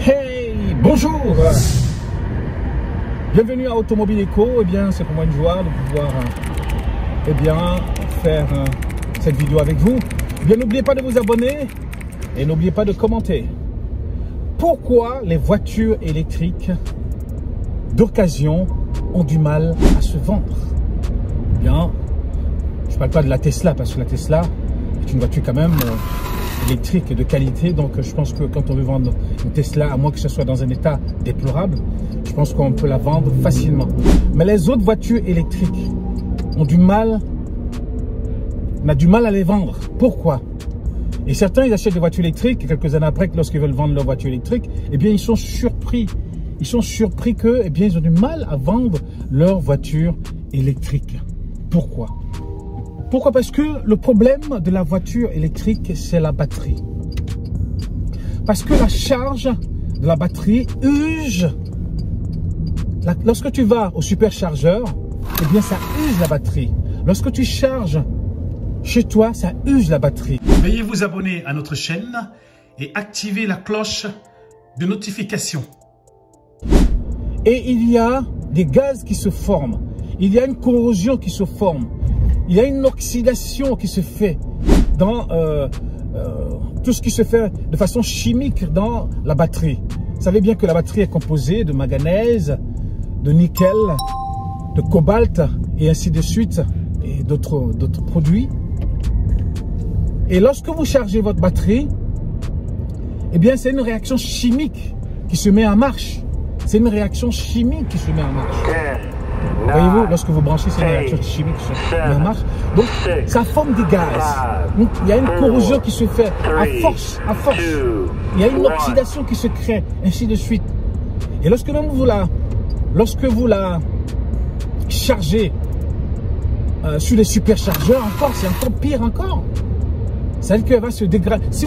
Hey, bonjour. Bienvenue à Automobile Eco. Eh bien, c'est pour moi une joie de pouvoir faire cette vidéo avec vous. Eh bien, n'oubliez pas de vous abonner et n'oubliez pas de commenter. Pourquoi les voitures électriques d'occasion ont du mal à se vendre? Eh bien, je ne parle pas de la Tesla parce que la Tesla est une voiture quand même électrique de qualité. Donc, je pense que quand on veut vendre une Tesla, à moins que ce soit dans un état déplorable, je pense qu'on peut la vendre facilement. Mais les autres voitures électriques ont du mal, on a du mal à les vendre. Pourquoi? Et certains, ils achètent des voitures électriques et quelques années après, lorsqu'ils veulent vendre leur voiture électrique, eh bien, ils sont surpris. Ils sont surpris que, eh bien, ils ont du mal à vendre leur voiture électrique. Pourquoi? Pourquoi? Parce que le problème de la voiture électrique, c'est la batterie. Parce que la charge de la batterie use. Lorsque tu vas au superchargeur, eh bien, ça use la batterie. Lorsque tu charges chez toi, ça use la batterie. Veuillez vous abonner à notre chaîne et activer la cloche de notification. Et il y a des gaz qui se forment. Il y a une corrosion qui se forme. Il y a une oxydation qui se fait dans tout ce qui se fait de façon chimique dans la batterie. Vous savez bien que la batterie est composée de manganèse, de nickel, de cobalt et ainsi de suite et d'autres produits. Et lorsque vous chargez votre batterie, eh bien c'est une réaction chimique qui se met en marche. C'est une réaction chimique qui se met en marche. Voyez-vous, lorsque vous branchez, c'est une réaction chimique qui se met en marche. Donc, ça forme des gaz. Donc, il y a une corrosion qui se fait à force. Il y a une oxydation qui se crée, ainsi de suite. Et lorsque vous la chargez sur les superchargeurs, encore, c'est encore pire encore. C'est-à-dire qu'elle va se dégrader. Si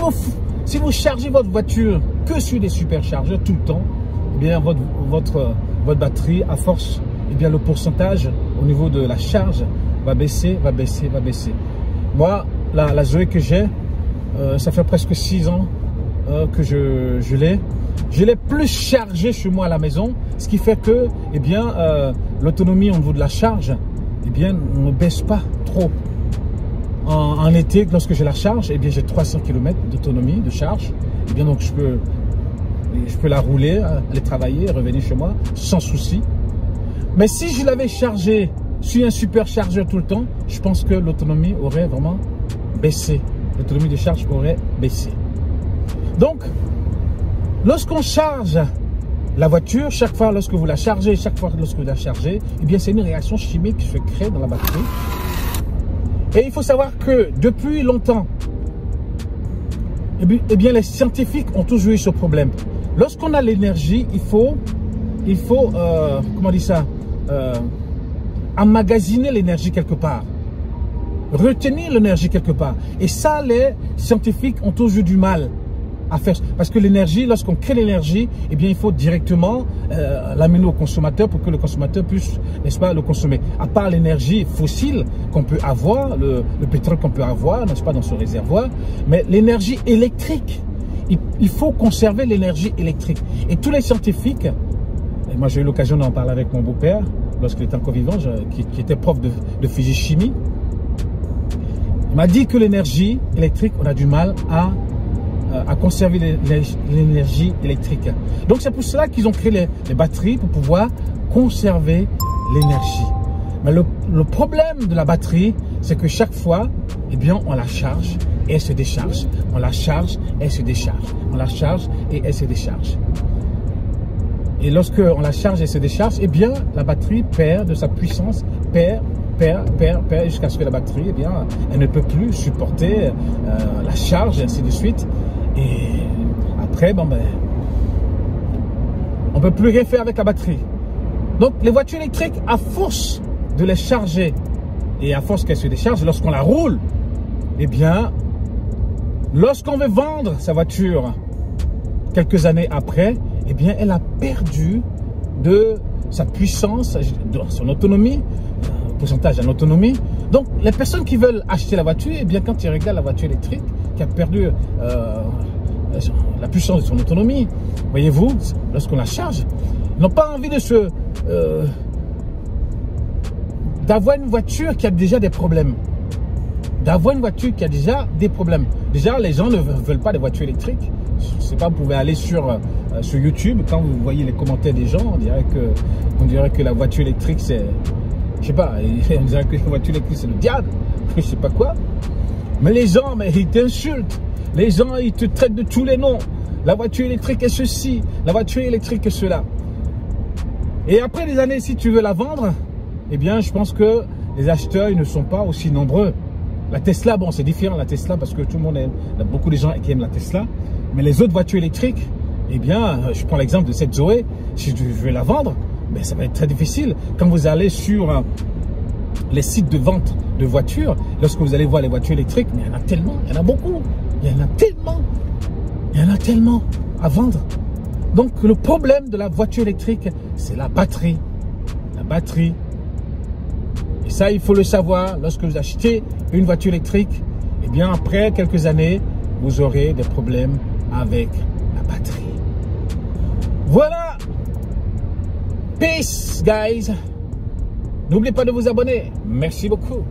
vous chargez votre voiture que sur des superchargeurs tout le temps, eh bien, votre batterie, à force, eh bien, le pourcentage au niveau de la charge va baisser. Moi, la Zoé que j'ai, ça fait presque 6 ans que je l'ai. Je l'ai plus chargée chez moi à la maison, ce qui fait que, eh bien, l'autonomie au niveau de la charge, eh bien, ne baisse pas trop. En été, lorsque je la charge, eh bien, j'ai 300 km d'autonomie de charge. Eh bien, donc, je peux la rouler, aller travailler, revenir chez moi sans souci. Mais si je l'avais chargé sur un superchargeur tout le temps, je pense que l'autonomie aurait vraiment baissé. L'autonomie de charge aurait baissé. Donc, lorsqu'on charge la voiture, chaque fois lorsque vous la chargez, eh bien, c'est une réaction chimique qui se crée dans la batterie. Et il faut savoir que depuis longtemps, eh bien, les scientifiques ont toujours eu ce problème. Lorsqu'on a l'énergie, il faut comment on dit ça, emmagasiner l'énergie quelque part, retenir l'énergie quelque part. Et ça, les scientifiques ont toujours du mal à faire. Parce que l'énergie, lorsqu'on crée l'énergie, eh bien, il faut directement l'amener au consommateur pour que le consommateur puisse, n'est-ce pas, le consommer. À part l'énergie fossile qu'on peut avoir, le pétrole qu'on peut avoir, n'est-ce pas, dans ce réservoir, mais l'énergie électrique, il faut conserver l'énergie électrique. Et tous les scientifiques, et moi j'ai eu l'occasion d'en parler avec mon beau-père lorsqu'il était encore vivant, qui était prof de physique-chimie, il m'a dit que l'énergie électrique, on a du mal à conserver l'énergie électrique. Donc c'est pour cela qu'ils ont créé les batteries pour pouvoir conserver l'énergie. Mais le problème de la batterie, c'est que chaque fois, eh bien, on la charge et elle se décharge. On la charge et elle se décharge. On la charge et elle se décharge. Et lorsque on la charge et se décharge, eh bien, la batterie perd de sa puissance, perd jusqu'à ce que la batterie, eh bien, elle ne peut plus supporter la charge et ainsi de suite. Et après, bon, ben, on ne peut plus rien faire avec la batterie. Donc, les voitures électriques, à force de les charger et à force qu'elles se déchargent, lorsqu'on la roule, eh bien, lorsqu'on veut vendre sa voiture quelques années après, eh bien, elle a perdu de sa puissance, de son autonomie, pourcentage en autonomie. Donc, les personnes qui veulent acheter la voiture, eh bien, quand ils regardent la voiture électrique, qui a perdu la puissance de son autonomie. Voyez-vous, lorsqu'on la charge, ils n'ont pas envie de d'avoir une voiture qui a déjà des problèmes. D'avoir une voiture qui a déjà des problèmes. Déjà, les gens ne veulent pas de voitures électriques. Je ne sais pas, vous pouvez aller sur YouTube. Quand vous voyez les commentaires des gens, on dirait que la voiture électrique, c'est... Je sais pas, on dirait que la voiture électrique, c'est le diable. Je sais pas quoi. Mais les gens, ils t'insultent. Les gens, ils te traitent de tous les noms. La voiture électrique est ceci. La voiture électrique est cela. Et après des années, si tu veux la vendre, eh bien, je pense que les acheteurs, ils ne sont pas aussi nombreux. La Tesla, bon, c'est différent la Tesla parce que tout le monde aime, il y a beaucoup de gens qui aiment la Tesla. Mais les autres voitures électriques, eh bien, je prends l'exemple de cette Zoé. Si je veux la vendre, ben, ça va être très difficile. Quand vous allez sur les sites de vente de voitures, lorsque vous allez voir les voitures électriques, mais il y en a tellement, il y en a beaucoup. Il y en a tellement à vendre. Donc, le problème de la voiture électrique, c'est la batterie. La batterie. Et ça, il faut le savoir. Lorsque vous achetez une voiture électrique, eh bien, après quelques années, vous aurez des problèmes avec la batterie. Voilà. Peace, guys. N'oubliez pas de vous abonner. Merci beaucoup.